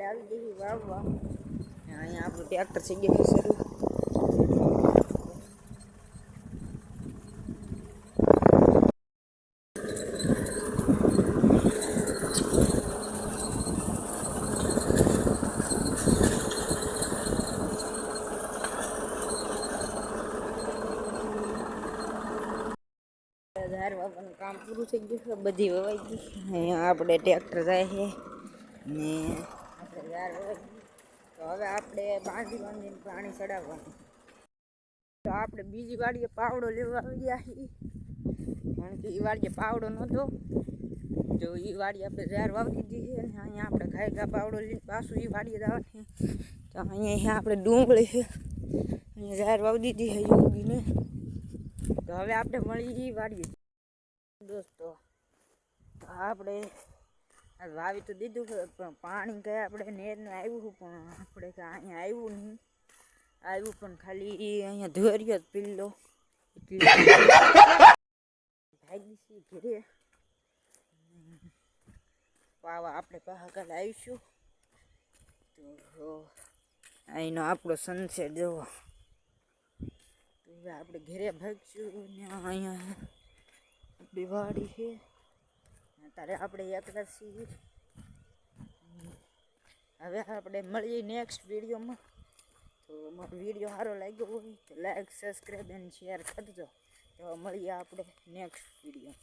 આવી ગઈ વાવવા. અહીંયા આપણું ટ્રેક્ટર થઈ ગયું શરૂ. ધાર વાવવાનું કામ પૂરું થઈ ગયું છે, બધી વવાઈ ગઈ. અહીંયા આપણે ટ્રેક્ટર જાય છે ને આપણે ધાર વવાઈ ગઈ. તો હવે આપણે બાંધીને પાણી ચડાવવાનું. તો આપણે બીજી વાડીએ પાવડો લેવા આવી ગયા છીએ, કારણ કે એ વાડીએ પાવડો નહોતો. જો એ વાડી આપણે ઝાર વાવી દીધી છે ને અહીંયા આપણે ઘા પાવડો લઈને પાછું એ વાડીએ જવાની. તો અહીંયા આપણે ડુંગળી છે, અહીંયા ઝાર વાવી દીધી છે યોગીને. તો હવે આપણે મળી વાડીએ દોસ્તો. તો આપણે વાવી તો દીધું છે, પણ પાણી કંઈ આપણે નેરનું આવ્યું પણ આપણે કંઈ અહીંયા આવ્યું નહીં. આવ્યું પણ ખાલી અહીંયા ધોર્યો પીલો એટલે ભાગી છે ઘરે. પાવા આપણે પાછા કાલે આવીશું. તો અહીંનો આપણો સનસેટ જોવો. તો હવે આપણે ઘરે ભાગશું ને અહીંયા આપણી વાડી છે. અત્યારે આપણે એકલા છીએ. હવે આપણે મળીએ નેક્સ્ટ વિડીયોમાં. તો મારો વિડીયો સારો લાગ્યો હોય તો લાઈક સબસ્ક્રાઈબ અને શેર કરજો. તો મળીએ આપણે નેક્સ્ટ વિડીયો.